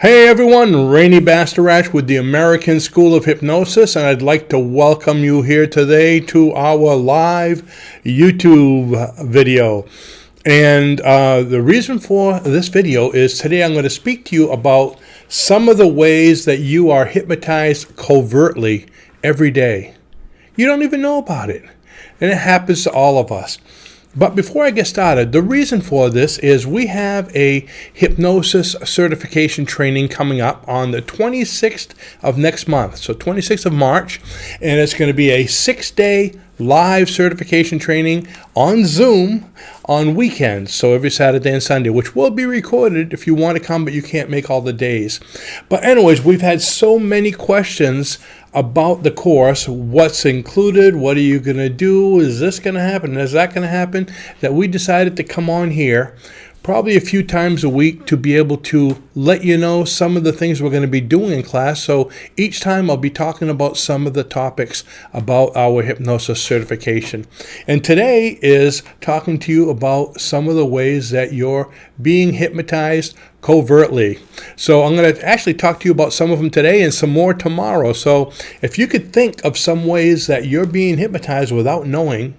Hey everyone, Rene Bastarache with the American School of Hypnosis, and I'd like to welcome you here today to our live YouTube video. And the reason for this video is today I'm going to speak to you about some of the ways that you are hypnotized covertly every day. You don't even know about it, and it happens to all of us. But before I get started, the reason for this is we have a hypnosis certification training coming up on the 26th of next month, so 26th of March, and it's going to be a 6-day live certification training on Zoom on weekends, so every Saturday and Sunday, which will be recorded if you want to come, but you can't make all the days. But anyways, we've had so many questions about the course, what's included, what are you going to do, is this going to happen, is that going to happen, that we decided to come on here probably a few times a week to be able to let you know some of the things we're going to be doing in class. So each time I'll be talking about some of the topics about our hypnosis certification. And today is talking to you about some of the ways that you're being hypnotized covertly. So I'm going to actually talk to you about some of them today and some more tomorrow. So if you could think of some ways that you're being hypnotized without knowing,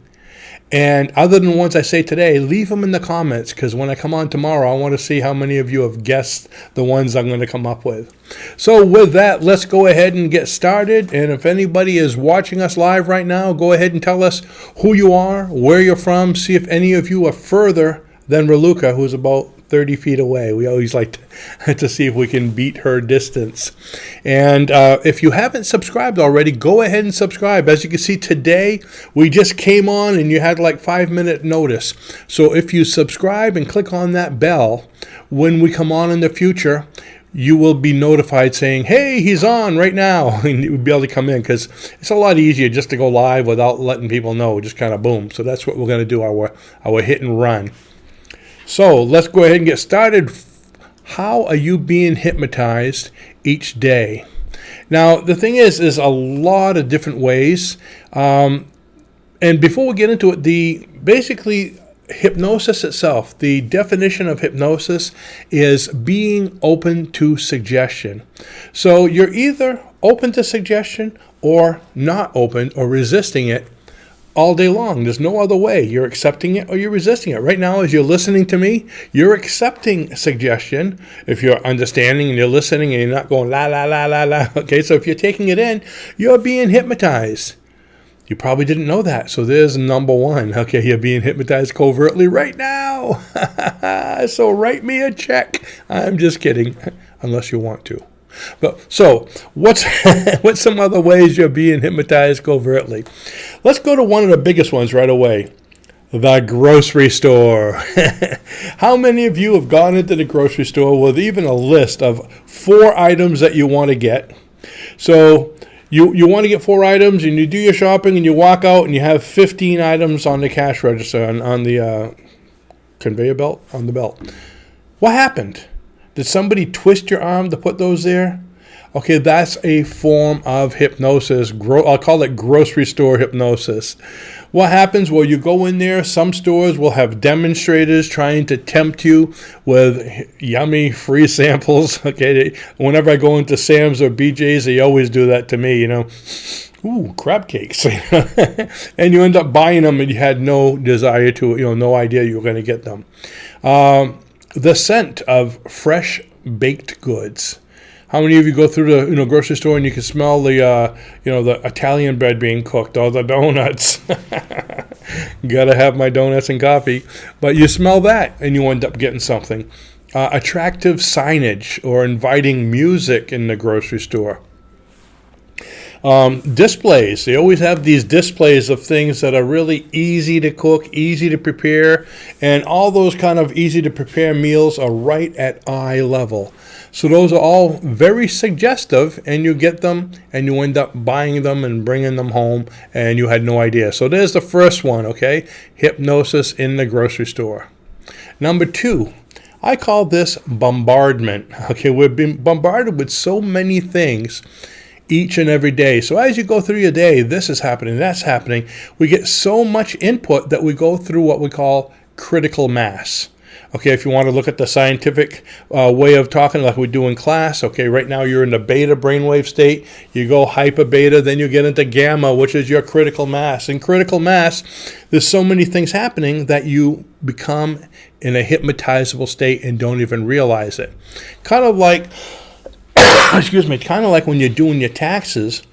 and other than the ones I say today, leave them in the comments, because when I come on tomorrow, I want to see how many of you have guessed the ones I'm going to come up with. So with that, let's go ahead and get started. And if anybody is watching us live right now, go ahead and tell us who you are, where you're from, see if any of you are further than Raluca, who's about 30 feet away. We always like to see if we can beat her distance. And if you haven't subscribed already, go ahead and subscribe. As you can see today, we just came on and you had like 5-minute notice. So if you subscribe and click on that bell, when we come on in the future, you will be notified saying, hey, he's on right now. And you'll be able to come in, because it's a lot easier just to go live without letting people know. Just kind of boom. So that's what we're going to do, our hit and run. So let's go ahead and get started. How are you being hypnotized each day? Now, the thing is, there's a lot of different ways. And before we get into it, basically hypnosis itself, the definition of hypnosis is being open to suggestion. So you're either open to suggestion or not open or resisting it all day long. There's no other way. You're accepting it or you're resisting it. Right now, as you're listening to me, you're accepting suggestion. If you're understanding and you're listening and you're not going la, la, la, la, la. Okay, so if you're taking it in, you're being hypnotized. You probably didn't know that. So there's number one. Okay, you're being hypnotized covertly right now. So write me a check. I'm just kidding, unless you want to. But so what's some other ways you're being hypnotized covertly? Let's go to one of the biggest ones right away. The grocery store. How many of you have gone into the grocery store with even a list of 4 items that you want to get? So you want to get 4 items and you do your shopping and you walk out and you have 15 items on the cash register on the conveyor belt, on the belt. What happened? Did somebody twist your arm to put those there? Okay, that's a form of hypnosis. I'll call it grocery store hypnosis. What happens? Well, you go in there. Some stores will have demonstrators trying to tempt you with yummy free samples. Okay, whenever I go into Sam's or BJ's, they always do that to me, Ooh, crab cakes. And you end up buying them and you had no desire to, no idea you were going to get them. The scent of fresh baked goods. How many of you go through the grocery store and you can smell the Italian bread being cooked, or the donuts? Gotta have my donuts and coffee. But you smell that and you end up getting something. Attractive signage or inviting music in the grocery store. Displays. They always have these displays of things that are really easy to cook, easy to prepare, and all those kind of easy to prepare meals are right at eye level. So those are all very suggestive, and you get them and you end up buying them and bringing them home, and you had no idea. So there's the first one, okay? Hypnosis in the grocery store. Number 2, I call this bombardment. Okay, we've been bombarded with so many things each and every day. So as you go through your day, this is happening, that's happening. We get so much input that we go through what we call critical mass. Okay, if you want to look at the scientific way of talking like we do in class, okay, right now you're in the beta brainwave state. You go hyper beta, then you get into gamma, which is your critical mass. In critical mass, there's so many things happening that you become in a hypnotizable state and don't even realize it. Kind of like, excuse me, kind of like when you're doing your taxes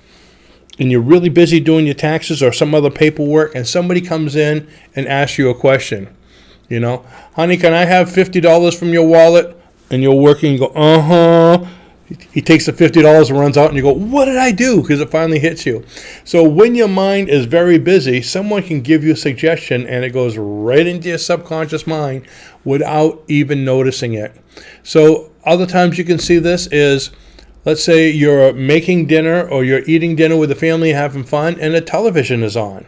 and you're really busy doing your taxes or some other paperwork, and somebody comes in and asks you a question. You know, honey, can I have $50 from your wallet? And you're working, you go, uh-huh. He takes the $50 and runs out, and you go, what did I do? Because it finally hits you. So when your mind is very busy, someone can give you a suggestion, and it goes right into your subconscious mind without even noticing it. So other times you can see this is, let's say you're making dinner or you're eating dinner with the family, having fun, and the television is on.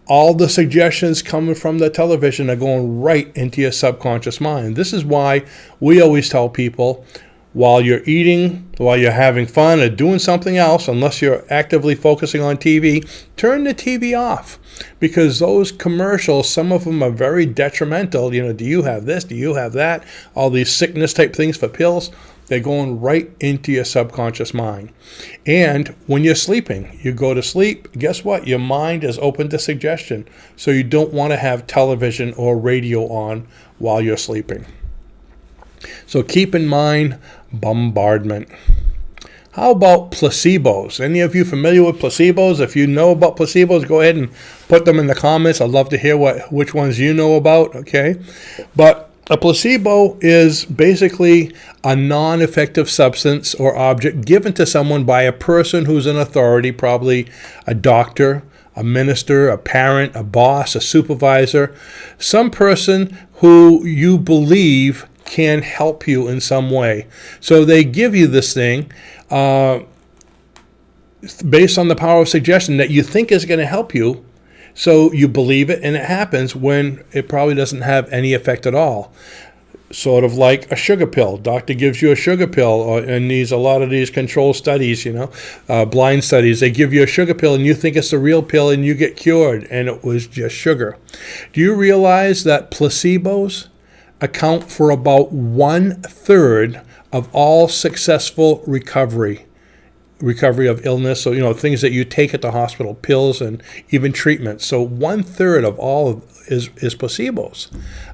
All the suggestions coming from the television are going right into your subconscious mind. This is why we always tell people, while you're eating, while you're having fun or doing something else, unless you're actively focusing on TV, turn the TV off. Because those commercials, some of them are very detrimental. You know, do you have this? Do you have that? All these sickness type things for pills. They're going right into your subconscious mind. And when you're sleeping, you go to sleep, guess what? Your mind is open to suggestion. So you don't want to have television or radio on while you're sleeping. So keep in mind bombardment. How about placebos? Any of you familiar with placebos? If you know about placebos, go ahead and put them in the comments. I'd love to hear which ones you know about, okay? But a placebo is basically a non-effective substance or object given to someone by a person who's in authority, probably a doctor, a minister, a parent, a boss, a supervisor, some person who you believe can help you in some way. So they give you this thing based on the power of suggestion that you think is going to help you. So you believe it, and it happens when it probably doesn't have any effect at all. Sort of like a sugar pill. Doctor gives you a sugar pill, and a lot of these control studies, blind studies, they give you a sugar pill, and you think it's the real pill, and you get cured, and it was just sugar. Do you realize that placebos account for about 1/3 of all successful recovery of illness? So, things that you take at the hospital, pills and even treatments. So 1/3 of all is placebos.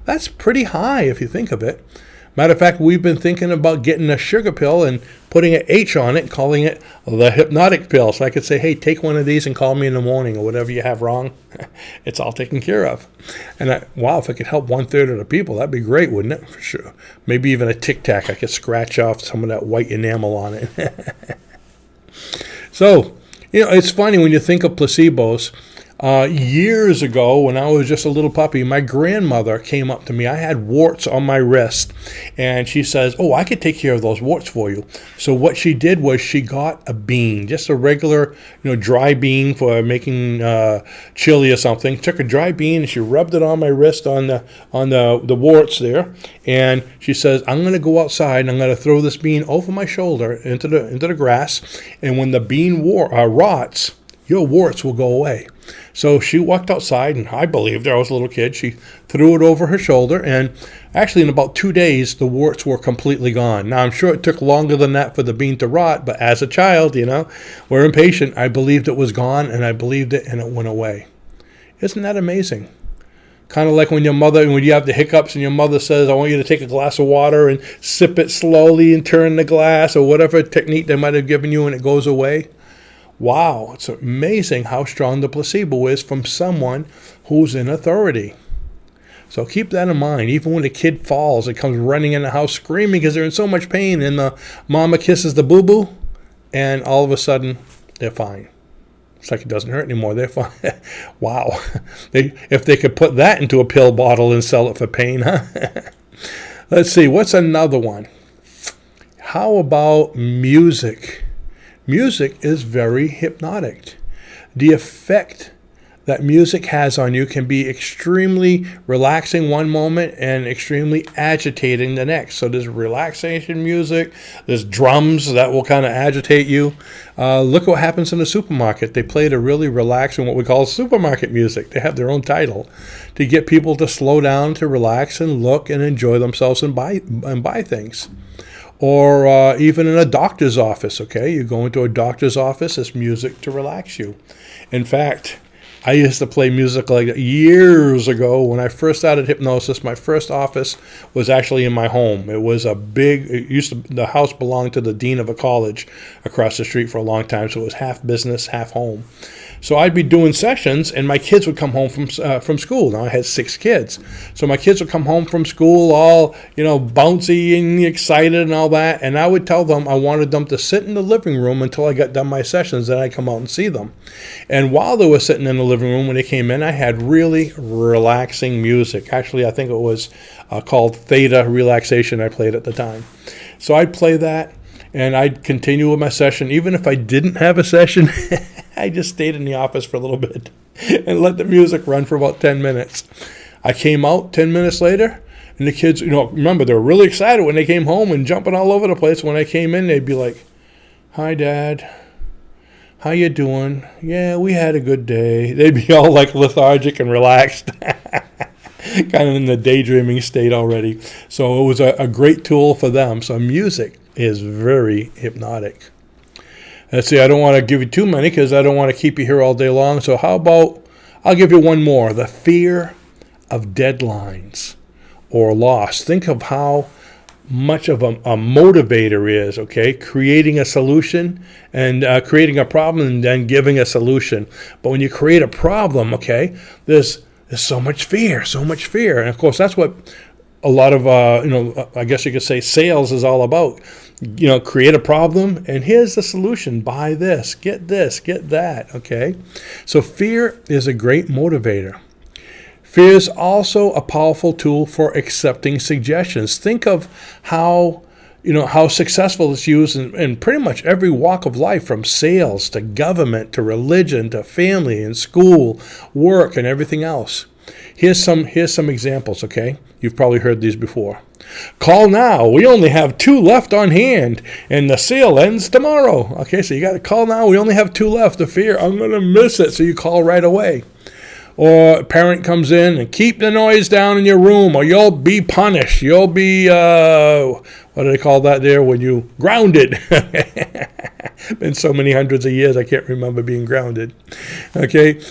That's pretty high if you think of it. Matter of fact, we've been thinking about getting a sugar pill and putting an H on it, calling it the hypnotic pill. So I could say, hey, take one of these and call me in the morning, or whatever you have wrong. It's all taken care of. And wow, if I could help 1/3 of the people, that'd be great, wouldn't it? For sure. Maybe even a Tic Tac. I could scratch off some of that white enamel on it. So, it's funny when you think of placebos. Years ago, when I was just a little puppy, my grandmother came up to me. I had warts on my wrist, and she says, oh, I could take care of those warts for you. So what she did was she got a bean, just a regular, dry bean for making chili or something. Took a dry bean and she rubbed it on my wrist on the warts there. And she says, I'm going to go outside and I'm going to throw this bean over my shoulder into the grass. And when the bean rots, your warts will go away. So she walked outside, and I believed her. I was a little kid. She threw it over her shoulder, and actually in about 2 days, the warts were completely gone. Now, I'm sure it took longer than that for the bean to rot, but as a child, we're impatient. I believed it was gone, and I believed it, and it went away. Isn't that amazing? Kind of like when you have the hiccups and your mother says, I want you to take a glass of water and sip it slowly and turn the glass, or whatever technique they might have given you, and it goes away. Wow, it's amazing how strong the placebo is from someone who's in authority. So keep that in mind. Even when a kid falls and comes running in the house screaming because they're in so much pain, and the mama kisses the boo-boo, and all of a sudden, they're fine. It's like it doesn't hurt anymore. They're fine. Wow. If they could put that into a pill bottle and sell it for pain, huh? Let's see, what's another one? How about music? Music is very hypnotic. The effect that music has on you can be extremely relaxing one moment and extremely agitating the next. So there's relaxation music, there's drums that will kind of agitate you. Look what happens in the supermarket. They play the really relaxing, what we call supermarket music. They have their own title to get people to slow down, to relax and look and enjoy themselves and buy things. Or even in a doctor's office, okay? You go into a doctor's office, it's music to relax you. In fact, I used to play music like that years ago. When I first started hypnosis, my first office was actually in my home. It was the house belonged to the dean of a college across the street for a long time, so it was half business, half home. So I'd be doing sessions, and my kids would come home from school. Now I had 6 kids, so my kids would come home from school all bouncy and excited and all that. And I would tell them I wanted them to sit in the living room until I got done my sessions. Then I'd come out and see them. And while they were sitting in the living room, when they came in, I had really relaxing music. Actually, I think it was called Theta Relaxation. I played at the time, so I'd play that. And I'd continue with my session. Even if I didn't have a session, I just stayed in the office for a little bit and let the music run for about 10 minutes. I came out 10 minutes later, and the kids, remember, they were really excited when they came home and jumping all over the place. When I came in, they'd be like, "Hi, Dad. How you doing? Yeah, we had a good day." They'd be all like lethargic and relaxed. Kind of in the daydreaming state already. So it was a great tool for them. So music is very hypnotic. Let's see, I don't want to give you too many because I don't want to keep you here all day long. So how about, I'll give you one more. The fear of deadlines or loss. Think of how much of a motivator is, okay? Creating a solution and creating a problem and then giving a solution. But when you create a problem, okay, there's so much fear. And of course, that's what a lot of, I guess you could say sales is all about. Create a problem, and here's the solution. Buy this, get that, okay? So fear is a great motivator. Fear is also a powerful tool for accepting suggestions. Think of how successful it's used in pretty much every walk of life, from sales to government to religion to family and school, work, and everything else. Here's some examples, okay? You've probably heard these before. Call now. We only have 2 left on hand, and the sale ends tomorrow. Okay, so you got to call now. We only have 2 left. The fear, I'm going to miss it, so you call right away. Or a parent comes in and keep the noise down in your room, or you'll be punished. You'll be, what do they call that there when you grounded? Been so many hundreds of years, I can't remember being grounded. Okay.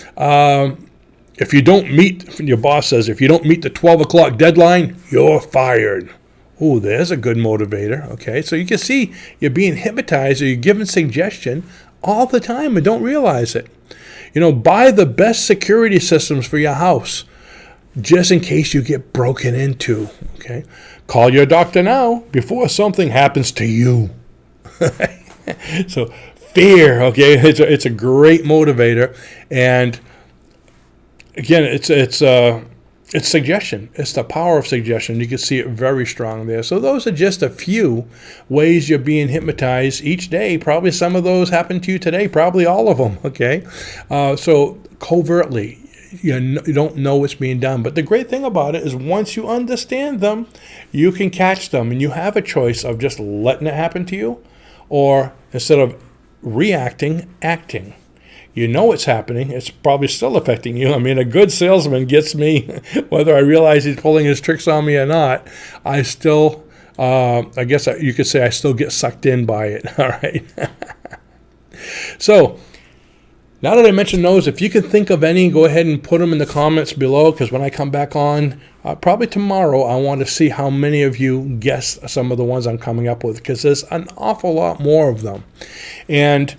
If you don't meet, your boss says, if you don't meet the 12 o'clock deadline, you're fired. Oh, there's a good motivator. Okay, so you can see you're being hypnotized or you're given suggestion all the time and don't realize it. Buy the best security systems for your house just in case you get broken into. Okay, call your doctor now before something happens to you. So fear, okay, it's a great motivator. And again, it's suggestion. It's the power of suggestion. You can see it very strong there. So those are just a few ways you're being hypnotized each day. Probably some of those happen to you today. Probably all of them, okay? So covertly, you don't know what's being done. But the great thing about it is once you understand them, you can catch them. And you have a choice of just letting it happen to you, or instead of reacting, acting. You know it's happening. It's probably still affecting you. I mean, a good salesman gets me, whether I realize he's pulling his tricks on me or not. I still, I guess you could say I still get sucked in by it. All right. So now that I mentioned those, if you can think of any, go ahead and put them in the comments below, because when I come back on, probably tomorrow, I want to see how many of you guess some of the ones I'm coming up with, because there's an awful lot more of them. And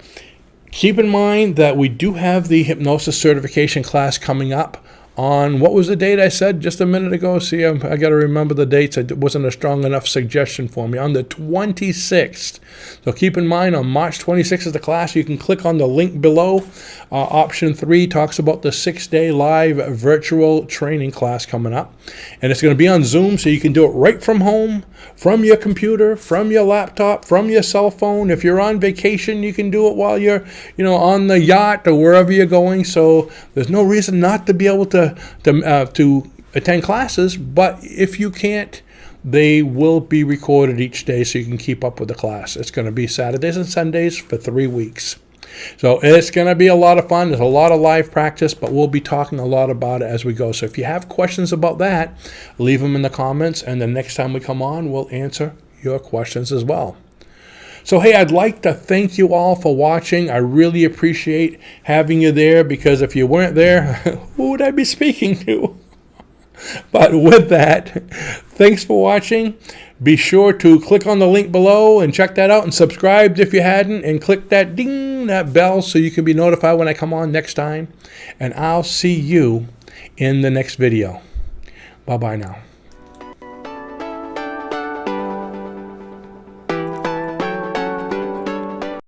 keep in mind that we do have the hypnosis certification class coming up on, what was the date I said just a minute ago? See, I got to remember the dates. It wasn't a strong enough suggestion for me. On the 26th. So keep in mind, on March 26th is the class. You can click on the link below. Option 3 talks about the 6-day live virtual training class coming up. And it's going to be on Zoom, so you can do it right from home, from your computer, from your laptop, from your cell phone. If you're on vacation, you can do it while you're, on the yacht or wherever you're going. So there's no reason not to be able to attend classes. But if you can't, they will be recorded each day so you can keep up with the class. It's going to be Saturdays and Sundays for 3 weeks. So it's going to be a lot of fun. There's a lot of live practice, but we'll be talking a lot about it as we go. So if you have questions about that, leave them in the comments, and the next time we come on, we'll answer your questions as well. So, hey, I'd like to thank you all for watching. I really appreciate having you there, because if you weren't there, who would I be speaking to? But with that, thanks for watching. Be sure to click on the link below and check that out, and subscribe if you hadn't, and click that ding, that bell, so you can be notified when I come on next time. And I'll see you in the next video. Bye-bye now.